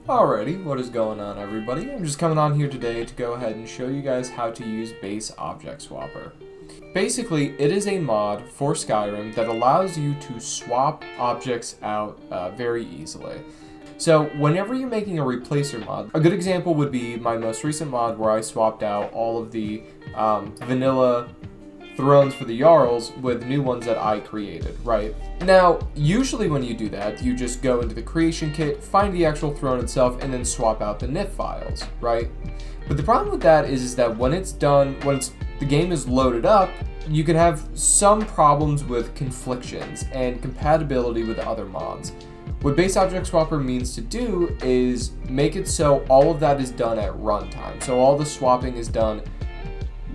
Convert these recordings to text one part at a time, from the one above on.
Alrighty, what is going on, everybody? I'm just coming on here today to go ahead and show you guys how to use Base Object Swapper. Basically, it is a mod for Skyrim that allows you to swap objects out very easily. So whenever you're making a replacer mod, a good example would be my most recent mod where I swapped out all of the vanilla thrones for the Jarls with new ones that I created, right? Now, usually when you do that, you just go into the creation kit, find the actual throne itself, and then swap out the NIF files, right? But the problem with that is that when it's done, the game is loaded up, you can have some problems with conflictions and compatibility with other mods. What Base Object Swapper means to do is make it so all of that is done at runtime. So all the swapping is done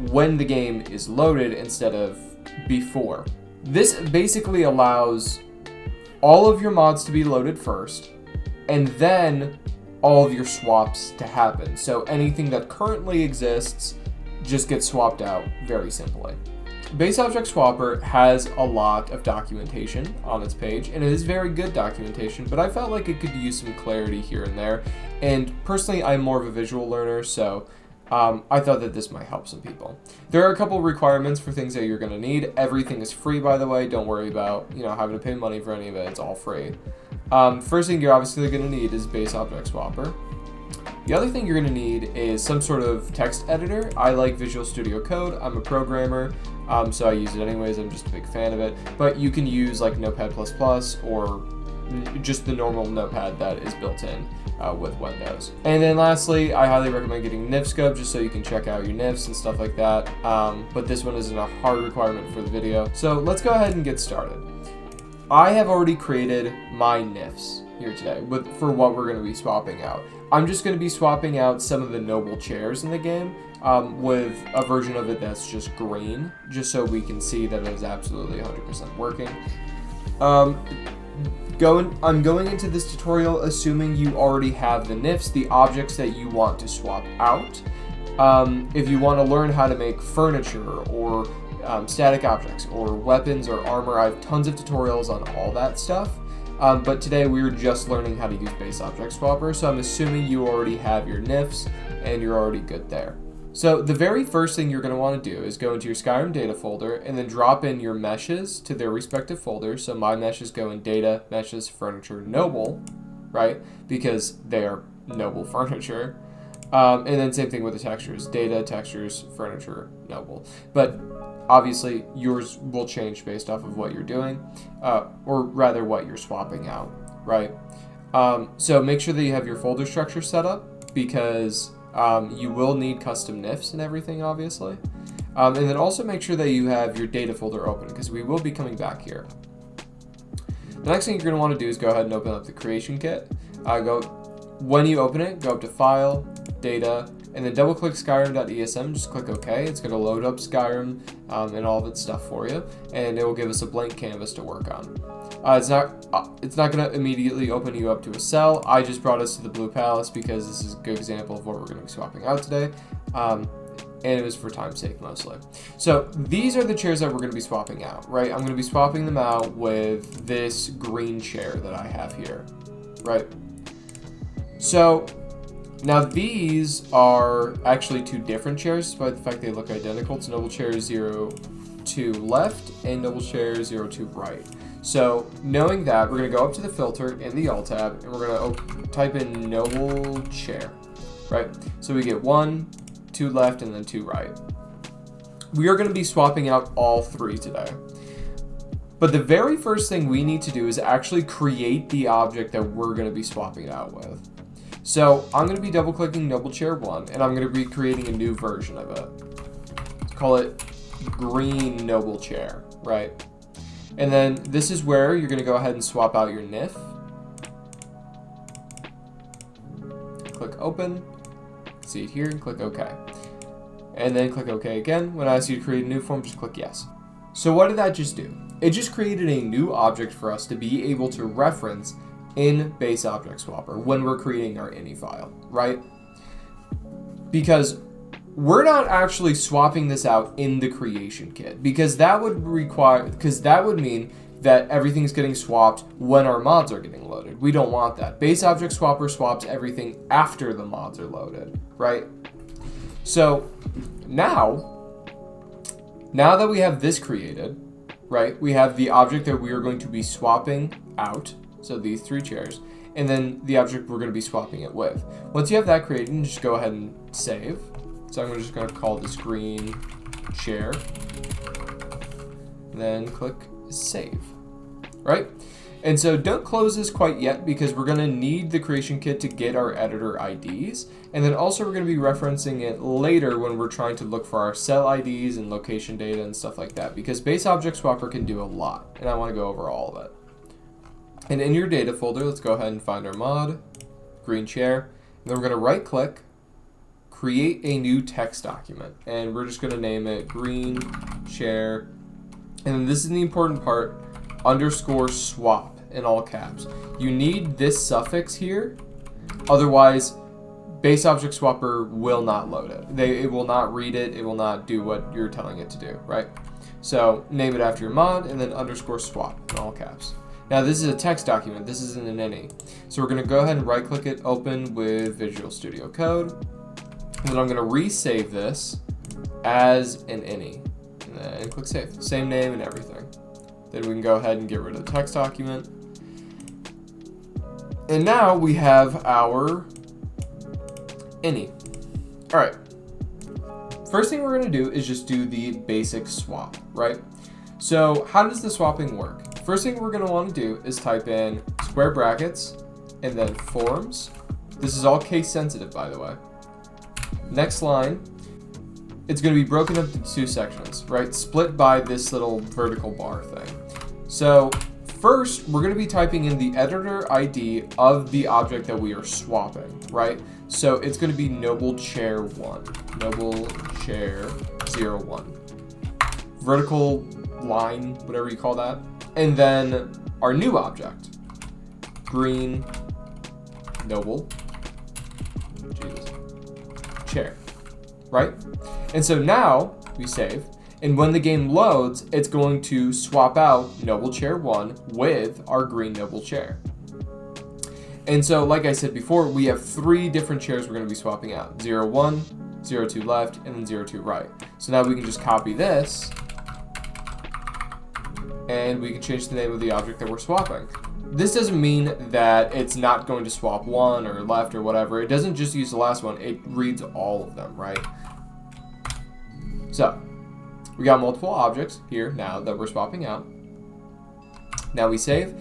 when the game is loaded instead of before. This basically allows all of your mods to be loaded first, and then all of your swaps to happen. So anything that currently exists just gets swapped out very simply. Base Object Swapper has a lot of documentation on its page, and it is very good documentation, but I felt like it could use some clarity here and there. And personally, I'm more of a visual learner, so I thought that this might help some people. There are a couple requirements for things that you're going to need. Everything is free, by the way. Don't worry about having to pay money for any of it. It's all free. First thing you're obviously going to need is Base Object Swapper. The other thing you're going to need is some sort of text editor. I like Visual Studio Code. I'm a programmer, so I use it anyways. I'm just a big fan of it. But you can use like Notepad++ or just the normal Notepad that is built in with Windows. And then lastly, I highly recommend getting NifScope just so you can check out your NIFs and stuff like that. But this one isn't a hard requirement for the video. So let's go ahead and get started. I have already created my NIFs here today for what we're going to be swapping out. I'm just going to be swapping out some of the noble chairs in the game with a version of it that's just green, just so we can see that it is absolutely 100% working. I'm going into this tutorial assuming you already have the NIFs, the objects that you want to swap out. If you want to learn how to make furniture or static objects or weapons or armor, I have tons of tutorials on all that stuff. But today we're just learning how to use Base Object Swapper, so I'm assuming you already have your NIFs and you're already good there. So the very first thing you're going to want to do is go into your Skyrim data folder and then drop in your meshes to their respective folders. So my meshes go in data, meshes, furniture, noble, right? Because they are noble furniture. And then same thing with the textures, data, textures, furniture, noble. But obviously yours will change based off of what you're doing, or rather what you're swapping out, right? So make sure that you have your folder structure set up because you will need custom NIFs and everything, obviously. And then also make sure that you have your data folder open because we will be coming back here. The next thing you're going to want to do is go ahead and open up the creation kit. When you open it, go up to File, Data, and then double click Skyrim.esm, just click OK. It's going to load up Skyrim and all of its stuff for you, and it will give us a blank canvas to work on. It's not going to immediately open you up to a cell. I just brought us to the Blue Palace because this is a good example of what we're going to be swapping out today, and it was for time's sake mostly. So these are the chairs that we're going to be swapping out, right? I'm going to be swapping them out with this green chair that I have here, right? So now these are actually two different chairs, despite the fact they look identical. It's Noble Chair 0 to left and Noble Chair 0 to right. So knowing that, we're going to go up to the filter in the Alt tab, and we're going to type in Noble Chair, right? So we get 1, 2 left, and then 2 right. We are going to be swapping out all 3 today. But the very first thing we need to do is actually create the object that we're going to be swapping it out with. So I'm going to be double clicking Noble Chair 1, and I'm going to be creating a new version of it. Let's call it Green Noble Chair, right? And then this is where you're going to go ahead and swap out your NIF. Click Open, see it here, and click OK. And then click OK again. When I ask you to create a new form, just click Yes. So what did that just do? It just created a new object for us to be able to reference in Base Object Swapper when we're creating our ini file, right? Because we're not actually swapping this out in the creation kit, because that would mean that everything's getting swapped when our mods are getting loaded. We don't want that. Base Object Swapper swaps everything after the mods are loaded, right? So now that we have this created, right, we have the object that we are going to be swapping out, so these 3 chairs, and then the object we're going to be swapping it with. Once you have that created, you just go ahead and save. So I'm just going to call this green chair, then click save, right? And so don't close this quite yet because we're going to need the creation kit to get our editor IDs. And then also we're going to be referencing it later when we're trying to look for our cell IDs and location data and stuff like that, because Base Object Swapper can do a lot, and I want to go over all of it. And in your data folder, let's go ahead and find our mod, green chair, and then we're going to right click, create a new text document, and we're just going to name it green chair, and then this is the important part, _swap in all caps. You need this suffix here, otherwise Base Object Swapper will not load it. It will not read it, it will not do what you're telling it to do, right? So name it after your mod, and then _swap in all caps. Now this is a text document, this isn't an ini. So we're gonna go ahead and right click it, open with Visual Studio Code. And then I'm gonna resave this as an ini. And then click save, same name and everything. Then we can go ahead and get rid of the text document. And now we have our ini. All right, first thing we're gonna do is just do the basic swap, right? So how does the swapping work? First thing we're going to want to do is type in square brackets and then forms. This is all case sensitive, by the way. Next line, it's going to be broken up into 2 sections, right? Split by this little vertical bar thing. So first, we're going to be typing in the editor ID of the object that we are swapping, right? So it's going to be noble chair 1, noble chair 01. Vertical line, whatever you call that. And then our new object, green noble chair, right? And so now we save, and when the game loads, it's going to swap out noble chair 1 with our green noble chair. And so, like I said before, we have 3 different chairs we're going to be swapping out: 01, 02 left, and then 02 right. So now we can just copy this, and we can change the name of the object that we're swapping. This doesn't mean that it's not going to swap 1 or left or whatever. It doesn't just use the last one, it reads all of them, right? So, we got multiple objects here now that we're swapping out. Now we save.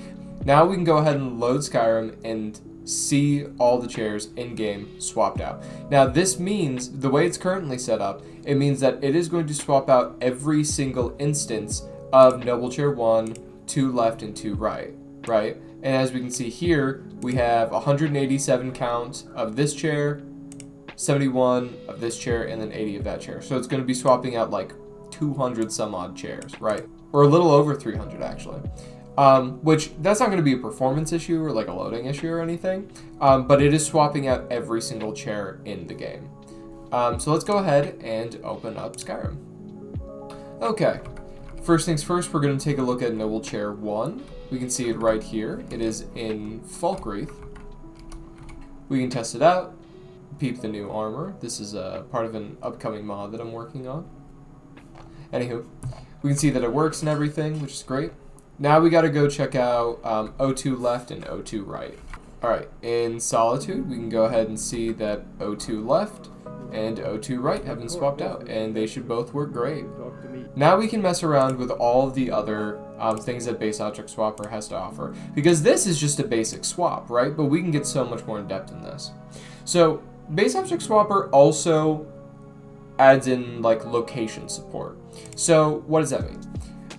Now we can go ahead and load Skyrim and see all the chairs in-game swapped out. Now this means, the way it's currently set up, it means that it is going to swap out every single instance of noble chair 1, 2 left, and 2 right, right? And as we can see here, we have 187 count of this chair, 71 of this chair, and then 80 of that chair. So it's going to be swapping out like 200 some odd chairs, right? Or a little over 300 actually. Which that's not going to be a performance issue or like a loading issue or anything, but it is swapping out every single chair in the game. So let's go ahead and open up Skyrim. Okay. First things first, we're going to take a look at Noble Chair 1. We can see it right here. It is in Falkreath. We can test it out, peep the new armor. This is a part of an upcoming mod that I'm working on. Anywho, we can see that it works and everything, which is great. Now we got to go check out O2 left and O2 right. Alright, in Solitude, we can go ahead and see that O2 left and O2 right have been swapped out, and they should both work great. Now we can mess around with all of the other things that Base Object Swapper has to offer, because this is just a basic swap, right? But we can get so much more in depth in this. So Base Object Swapper also adds in like location support. So what does that mean?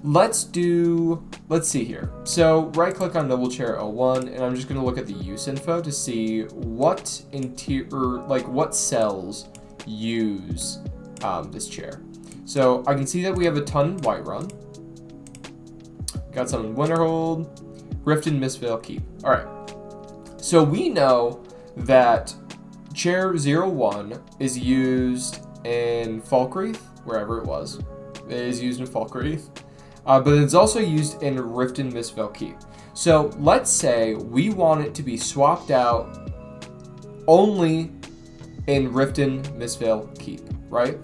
Let's see here. So right click on Noble Chair 01, and I'm just going to look at the use info to see what what cells use this chair. So I can see that we have a ton in Whiterun. Got some in Winterhold, Rift and Mistveil Keep. Alright. So we know that Chair 01 is used in Falkreath, wherever it was. It is used in Falkreath. but it's also used in Riften Mistveil Keep. So let's say we want it to be swapped out only in Riften Mistveil Keep, right?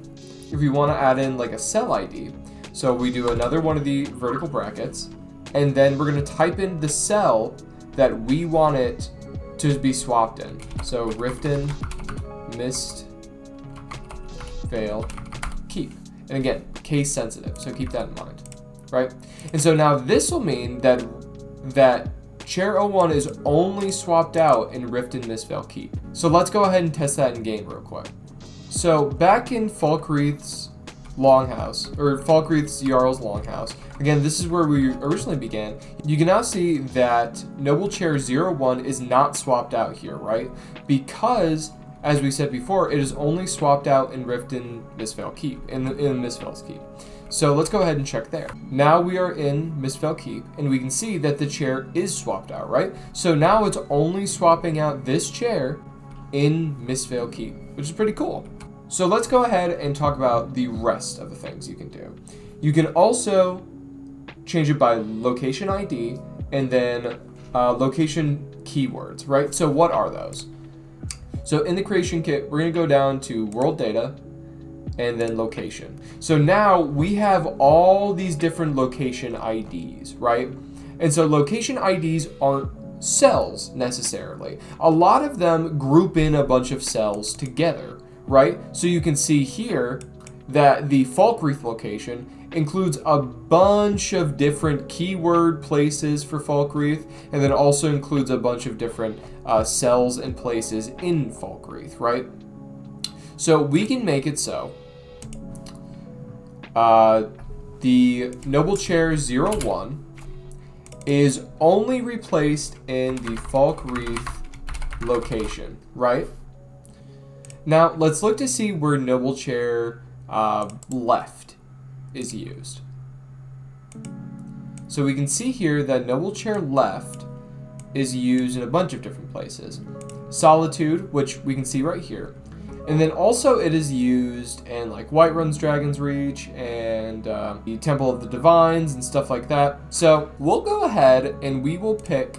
If you want to add in like a cell ID, so we do another one of the vertical brackets, and then we're going to type in the cell that we want it to be swapped in. So Riften Mistveil Keep. And again, case sensitive, so keep that in mind, right? And so now this will mean that Chair 01 is only swapped out in Riften Mistveil Keep. So let's go ahead and test that in game real quick. So back in Falkreath's Longhouse, or Falkreath's Jarl's Longhouse, again, this is where we originally began. You can now see that Noble Chair 01 is not swapped out here, right? Because, as we said before, it is only swapped out in Riften Mistveil Keep, in Mistveil's Keep. So let's go ahead and check there. Now we are in Mistveil Keep, and we can see that the chair is swapped out, right? So now it's only swapping out this chair in Mistveil Keep, which is pretty cool. So let's go ahead and talk about the rest of the things you can do. You can also change it by location ID and then location keywords, right? So what are those? So in the creation kit, we're gonna go down to world data and then location. So now we have all these different location IDs, right? And so location IDs aren't cells necessarily. A lot of them group in a bunch of cells together, right? So you can see here that the Falkreath location includes a bunch of different keyword places for Falkreath, and then also includes a bunch of different cells and places in Falkreath, right? So we can make it so the Noble Chair 01 is only replaced in the Falkreath location, right? Now let's look to see where Noble Chair left is used. So we can see here that Noble Chair left is used in a bunch of different places. Solitude, which we can see right here. And then also it is used in like Whiterun's Dragon's Reach and the Temple of the Divines and stuff like that. So we'll go ahead and we will pick,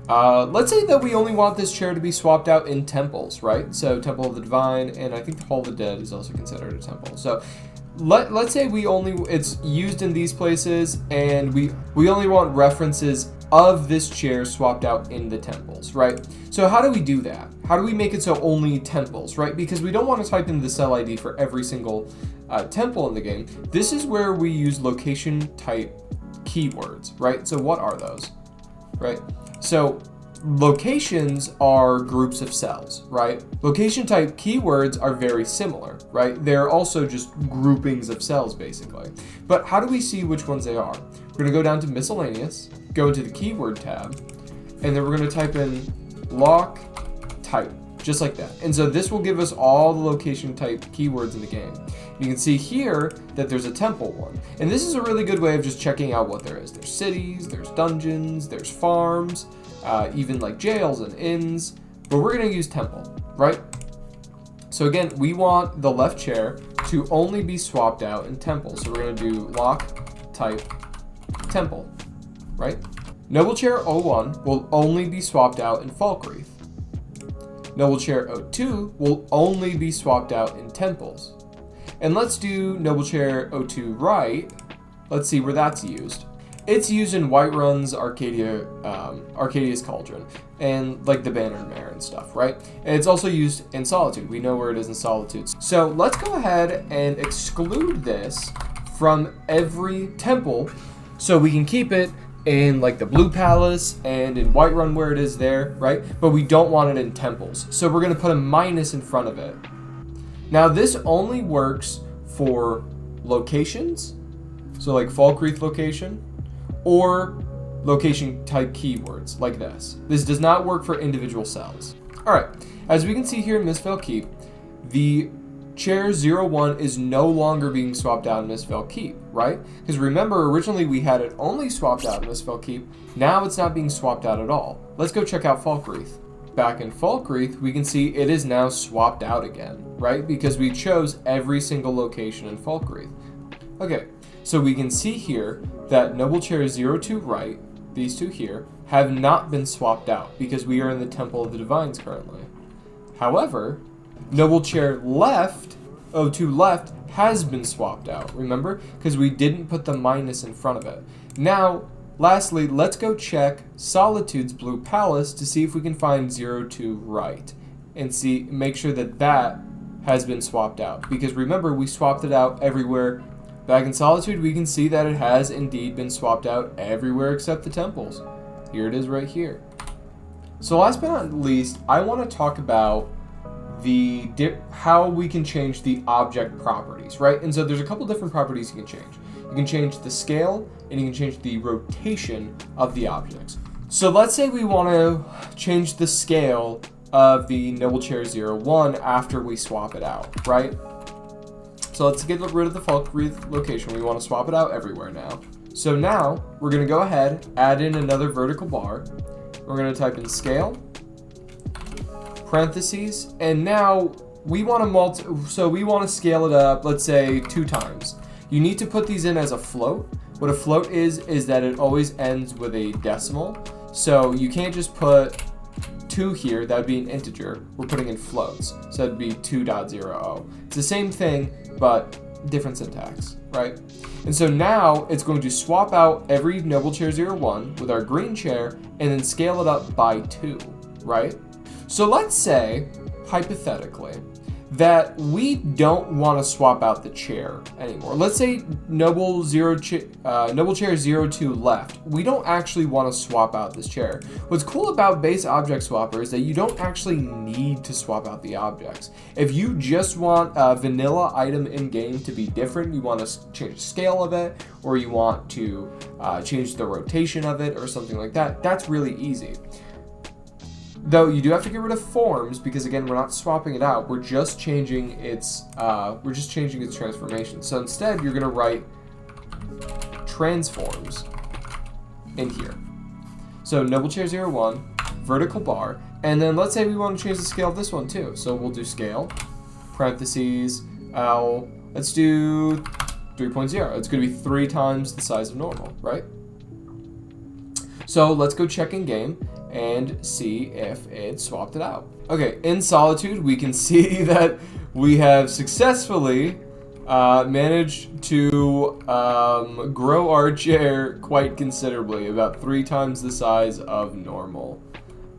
let's say that we only want this chair to be swapped out in temples, right? So Temple of the Divine, and I think the Hall of the Dead is also considered a temple. So let's say it's used in these places, and we only want references of this chair swapped out in the temples, right? So how do we do that? How do we make it so only temples, right? Because we don't want to type in the cell ID for every single temple in the game. This is where we use location type keywords, right? So what are those, right? So locations are groups of cells, right? Location type keywords are very similar, right? They're also just groupings of cells, basically. But how do we see which ones they are? We're gonna go down to miscellaneous, go into the keyword tab, and then we're gonna type in lock type, just like that. And so this will give us all the location type keywords in the game. You can see here that there's a temple one. And this is a really good way of just checking out what there is. There's cities, there's dungeons, there's farms, even like jails and inns, but we're gonna use temple, right? So again, we want the left chair to only be swapped out in temple. So we're gonna do lock type temple, right? Noble Chair 01 will only be swapped out in Falkreath. Noble Chair 02 will only be swapped out in temples. And let's do Noble Chair 02 right. Let's see where that's used. It's used in Whiterun's Arcadia's Cauldron, and like the Bannered Mare and stuff, right? And it's also used in Solitude. We know where it is in Solitude. So let's go ahead and exclude this from every temple so we can keep it in like the Blue Palace and in Whiterun where it is there, right? But we don't want it in temples. So we're gonna put a minus in front of it. Now this only works for locations, so like Falkreath location, or location type keywords like this. This does not work for individual cells. All right, as we can see here in Mistveil Keep, the Chair 01 is no longer being swapped out in Mistveil Keep, right? Because remember, originally we had it only swapped out in Mistveil Keep. Now it's not being swapped out at all. Let's go check out Falkreath. Back in Falkreath, we can see it is now swapped out again, right? Because we chose every single location in Falkreath. Okay, So we can see here that noble chair 0, 2 right, these two here, have not been swapped out because we are in the Temple of the Divines currently. However, noble chair left, 0, 2 left, has been swapped out, remember? Because we didn't put the minus in front of it. Now, lastly, let's go check Solitude's Blue Palace to see if we can find 0, 2 right and make sure that that has been swapped out. Because remember, we swapped it out everywhere. Back in Solitude, we can see that it has indeed been swapped out everywhere except the temples. Here it is right here. So last but not least, I want to talk about how we can change the object properties, right? And so there's a couple different properties you can change. You can change the scale and you can change the rotation of the objects. So let's say we want to change the scale of the noble chair 0, 1 after we swap it out, right? So let's get rid of the Falkreath location. We want to swap it out everywhere now. So now we're going to go ahead, add in another vertical bar. We're going to type in scale, parentheses, and now we want to scale it up, let's say 2 times. You need to put these in as a float. What a float is that it always ends with a decimal. So you can't just put 2 here, that would be an integer. We're putting in floats, so that'd be 2.00. It's the same thing, but different syntax, right? And so now it's going to swap out every noble chair 0, 1 with our green chair and then scale it up by 2, right? So let's say, hypothetically, that we don't want to swap out the chair anymore. Let's say noble chair 0, 2 left. We don't actually want to swap out this chair. What's cool about base object swapper is that you don't actually need to swap out the objects. If you just want a vanilla item in game to be different, you want to change the scale of it, or you want to change the rotation of it or something like that, that's really easy. Though you do have to get rid of forms because again we're not swapping it out. We're just changing its transformation. So instead you're gonna write transforms in here. So noble chair 0, 1, vertical bar, and then let's say we want to change the scale of this one too. So we'll do scale, parentheses, let's do 3.0. It's gonna be 3 times the size of normal, right? So let's go check in game and see if it swapped it out. Okay, in Solitude, we can see that we have successfully managed to grow our chair quite considerably, about 3 times the size of normal.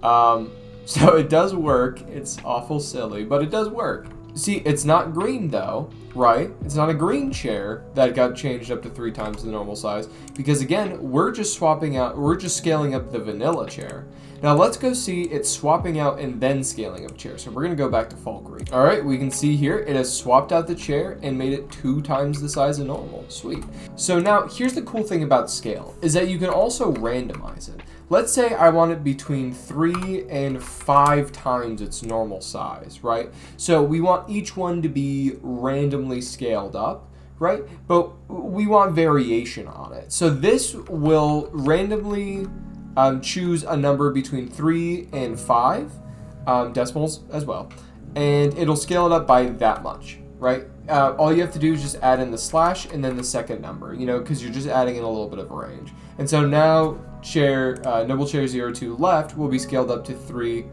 So it does work. It's awful silly, but it does work. See, it's not green though, right? It's not a green chair that got changed up to 3 times the normal size because again, we're just scaling up the vanilla chair. Now let's go see it swapping out and then scaling up chair. So we're gonna go back to Falkreath. All right, we can see here, it has swapped out the chair and made it 2 times the size of normal. Sweet. So now here's the cool thing about scale is that you can also randomize it. Let's say I want it between 3 and 5 times its normal size, right? So we want each one to be randomly scaled up, right? But we want variation on it. So this will randomly choose a number between 3 and 5 decimals as well. And it'll scale it up by that much, right? All you have to do is just add in the slash and then the second number, you know, because you're just adding in a little bit of a range. And so now noble chair 0, 2 left will be scaled up to 3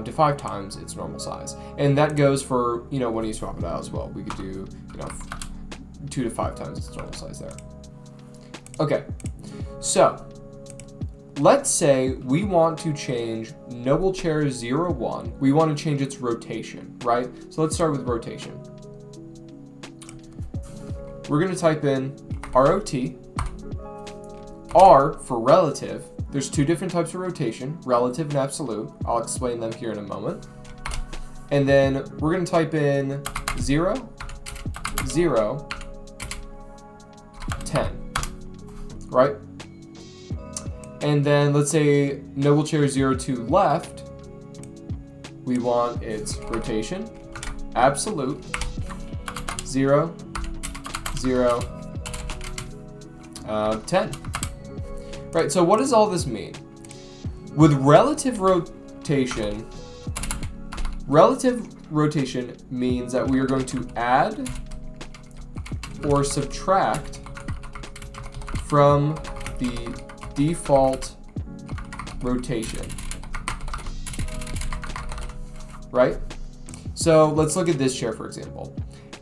to 5 times its normal size. And that goes for, you know, when you swap it out as well. We could do, you know, 2 to 5 times its normal size there. Okay, so let's say we want to change noble chair 0, 1. We want to change its rotation, right? So let's start with rotation. We're going to type in ROT, R for relative. There's 2 different types of rotation, relative and absolute. I'll explain them here in a moment. And then we're going to type in 0, 0, 10, right? And then let's say noble chair 0, 2 left, we want its rotation, absolute, 0, 0, 10. Right, so what does all this mean? With relative rotation means that we are going to add or subtract from the default rotation, right? So let's look at this chair, for example.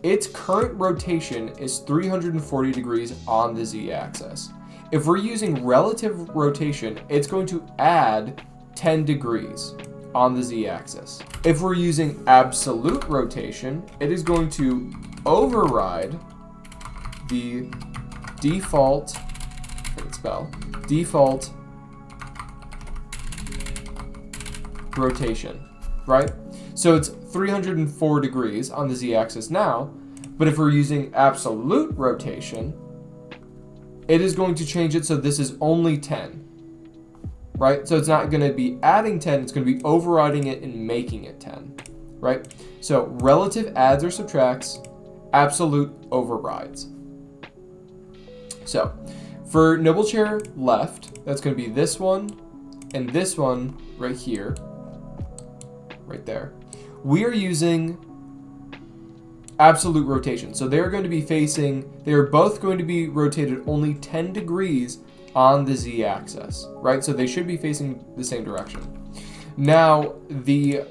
Its current rotation is 340 degrees on the z-axis. If we're using relative rotation, it's going to add 10 degrees on the z-axis. If we're using absolute rotation, it is going to override the default, default rotation, right? So it's 304 degrees on the z-axis now, but if we're using absolute rotation, it is going to change it so this is only 10, right? So it's not going to be adding 10, it's going to be overriding it and making it 10, right? So relative adds or subtracts, absolute overrides. So for noble chair left, that's going to be this one and this one right here, right there. We are using absolute rotation. So they're going to be they're both going to be rotated only 10 degrees on the z-axis, right? So they should be facing the same direction. Now, the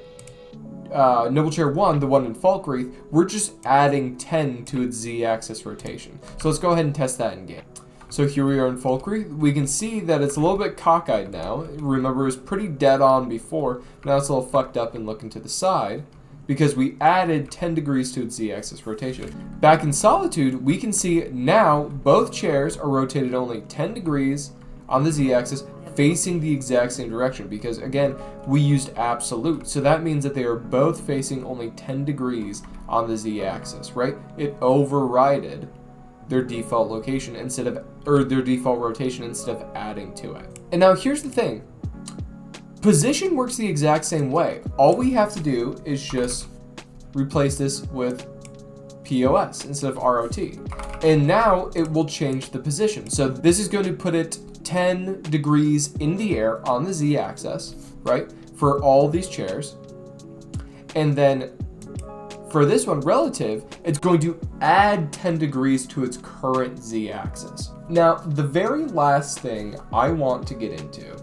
noble chair 1, the one in Falkreath, we're just adding 10 to its z-axis rotation. So let's go ahead and test that in game. So here we are in Falkreath. We can see that it's a little bit cockeyed now. Remember, it was pretty dead on before. Now it's a little fucked up and looking to the side because we added 10 degrees to its z-axis rotation. Back in Solitude, we can see now both chairs are rotated only 10 degrees on the z-axis, facing the exact same direction because, again, we used absolute. So that means that they are both facing only 10 degrees on the z-axis, right? It overrided their default location their default rotation instead of adding to it. And now here's the thing. Position works the exact same way. All we have to do is just replace this with POS instead of ROT. And now it will change the position. So this is going to put it 10 degrees in the air on the z-axis, right? For all these chairs. And then for this one, relative, it's going to add 10 degrees to its current z-axis. Now, the very last thing I want to get into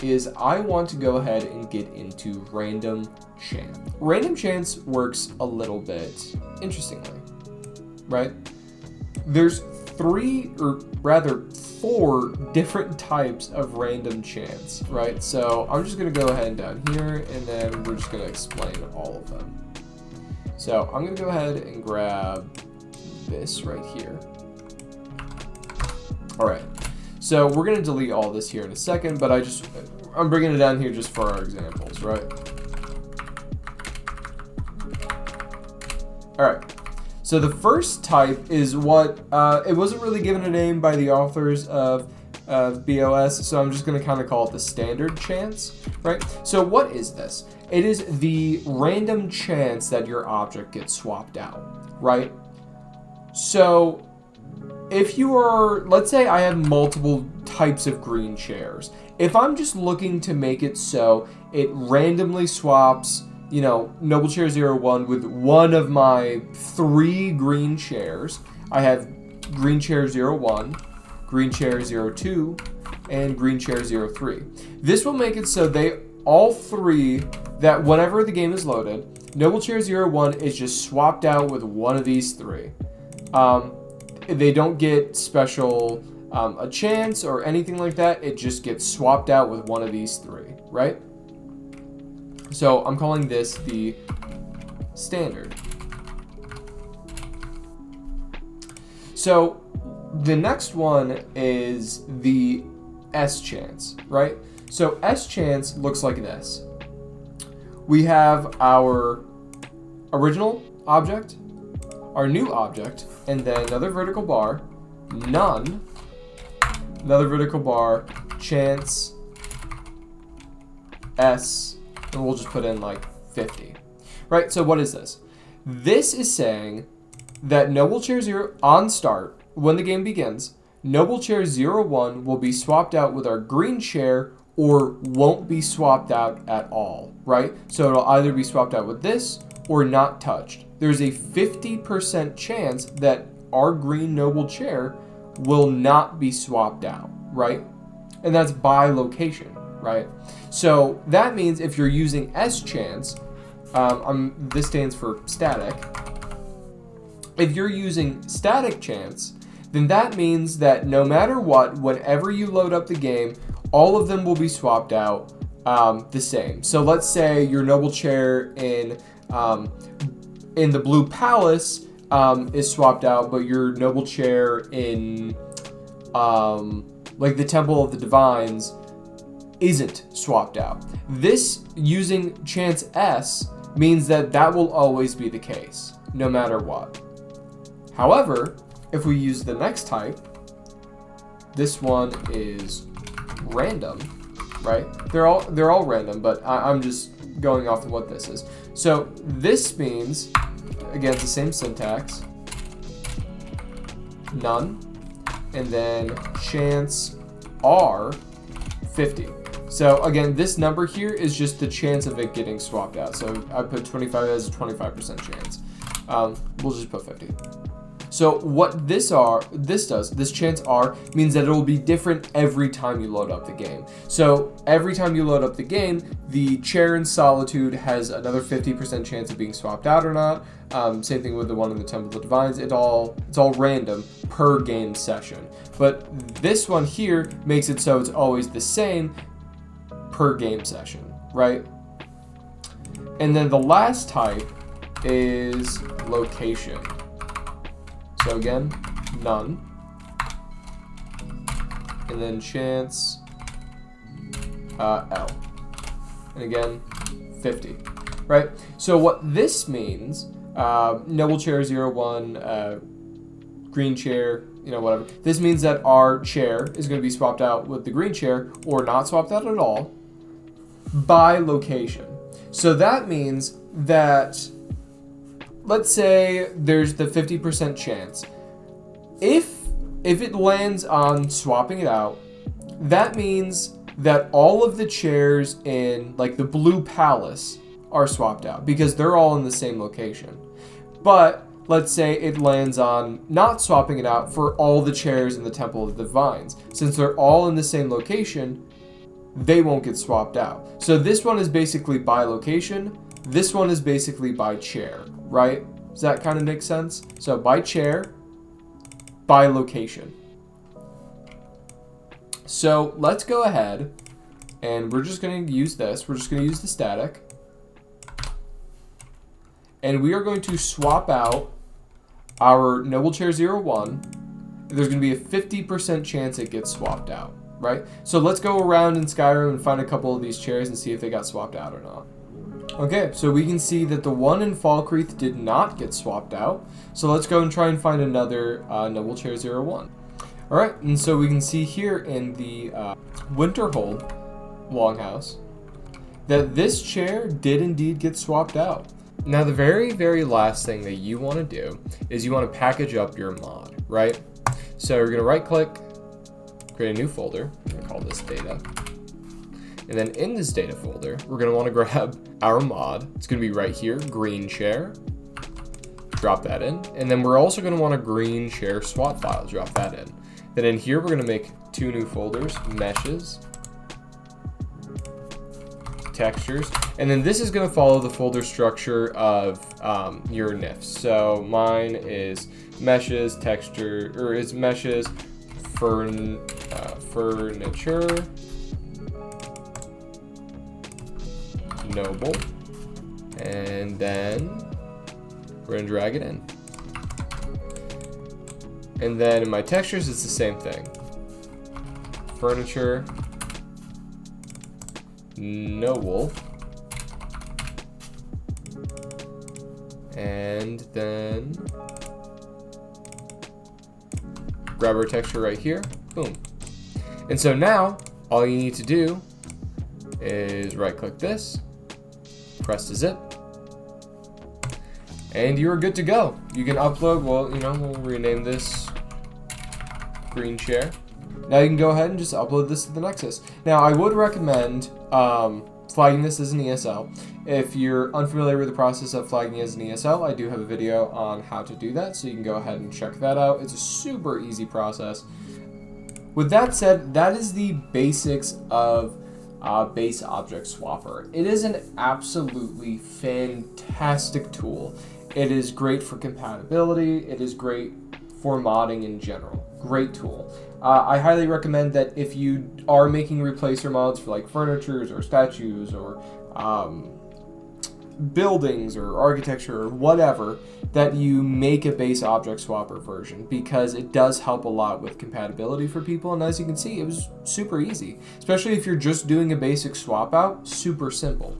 is I want to go ahead and get into random chance. Random chance works a little bit interestingly, right? There's four different types of random chance, right? So I'm just gonna go ahead and down here, and then we're just gonna explain all of them. So I'm gonna go ahead and grab this right here. All right, so we're gonna delete all this here in a second, but I'm bringing it down here just for our examples, right? All right, so the first type is what, it wasn't really given a name by the authors of BOS, so I'm just gonna kind of call it the standard chance, right? So what is this? It is the random chance that your object gets swapped out, right? So if you are, let's say I have multiple types of green chairs. If I'm just looking to make it so it randomly swaps, you know, noble chair 01 with one of my 3 green chairs, I have green chair 01, green chair 02, and green chair 03. This will make it so all 3, that whenever the game is loaded, noble chair 01 is just swapped out with one of these 3. They don't get special a chance or anything like that. It just gets swapped out with one of these 3, right? So I'm calling this the standard. So the next one is the S chance, right? So S chance looks like this. We have our original object, our new object, and then another vertical bar, none, another vertical bar, chance, S, and we'll just put in like 50, right? So what is this? This is saying that noble chair 0 on start, when the game begins, noble chair 01 will be swapped out with our green chair or won't be swapped out at all, right? So it'll either be swapped out with this or not touched. There's a 50% chance that our green noble chair will not be swapped out, right? And that's by location, right? So that means if you're using schance, this stands for static. If you're using static chance, then that means that no matter what, whenever you load up the game, all of them will be swapped out the same. So let's say your noble chair in the Blue Palace is swapped out, but your noble chair in like the Temple of the Divines isn't swapped out. This, using chance S, means that that will always be the case, no matter what. However, if we use the next type, this one is random, right? They're all random, but I'm just going off of what this is. So this means, again, it's the same syntax, none, and then chance R 50. So again, this number here is just the chance of it getting swapped out. So I put 25 as a 25% chance. We'll just put 50. So what this chance R means that it will be different every time you load up the game. So every time you load up the game, the chair in Solitude has another 50% chance of being swapped out or not. Same thing with the one in the Temple of the Divines. It's all random per game session. But this one here makes it so it's always the same per game session, right? And then the last type is location. So again, none. And then chance L. And again, 50. Right? So what this means, noble chair 01, green chair, whatever. This means that our chair is going to be swapped out with the green chair or not swapped out at all by location. So that means that, let's say there's the 50% chance. If it lands on swapping it out, that means that all of the chairs in like the Blue Palace are swapped out because they're all in the same location. But let's say it lands on not swapping it out for all the chairs in the Temple of the Divines. Since they're all in the same location, they won't get swapped out. So this one is basically by location. This one is basically by chair, right? Does that kind of make sense? So by chair, by location. So let's go ahead and we're just going to use this. We're just going to use the static. And we are going to swap out our noble chair 01. There's going to be a 50% chance it gets swapped out, right? So let's go around in Skyrim and find a couple of these chairs and see if they got swapped out or not. Okay, so we can see that the one in Falkreath did not get swapped out. So let's go and try and find another noble chair 01. All right, and so we can see here in the Winterhold Longhouse that this chair did indeed get swapped out. Now, the very, very last thing that you want to do is you want to package up your mod, right? So we're going to right-click, create a new folder. We're going to call this data. And then in this data folder, we're going to want to grab our mod. It's going to be right here, green chair. Drop that in. And then we're also going to want a green chair swap file. Drop that in. Then in here, we're going to make two new folders, meshes, textures, and then this is going to follow the folder structure of your NIFs. So mine is meshes, texture, or is meshes, furniture, noble, and then we're going to drag it in. And then in my textures, it's the same thing. Furniture, noble, and then grab our texture right here, boom. And so now, all you need to do is right-click this, press to zip, and you're good to go. You can upload, well, we'll rename this green chair. Now you can go ahead and just upload this to the Nexus. Now I would recommend flagging this as an ESL If you're unfamiliar with the process of flagging as an ESL, I do have a video on how to do that, so you can go ahead and check that out. It's a super easy process. With that said, that is the basics of Base Object Swapper. It is an absolutely fantastic tool. It is great for compatibility. It is great for modding in general. Great tool. I highly recommend that if you are making replacer mods for like furnitures or statues or buildings or architecture or whatever, that you make a Base Object Swapper version, because it does help a lot with compatibility for people. And as you can see, it was super easy, especially if you're just doing a basic swap out. Super simple.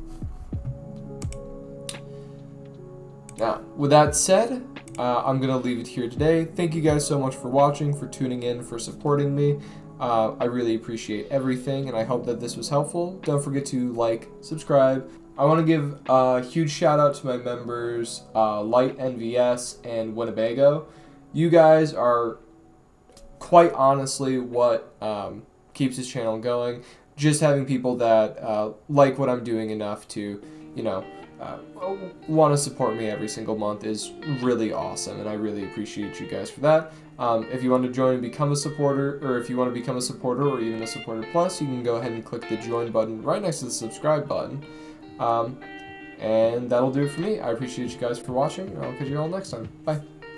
Now, with that said, I'm going to leave it here today. Thank you guys so much for watching, for tuning in, for supporting me. I really appreciate everything, and I hope that this was helpful. Don't forget to like, subscribe. I want to give a huge shout out to my members, Light NVS and Winnebago. You guys are quite honestly what keeps this channel going. Just having people that like what I'm doing enough to, you know, want to support me every single month is really awesome, and I really appreciate you guys for that. If you want to join and become a supporter, or if you want to become a supporter or even a supporter plus, you can go ahead and click the join button right next to the subscribe button. And that'll do it for me. I appreciate you guys for watching, and I'll catch you all next time. Bye.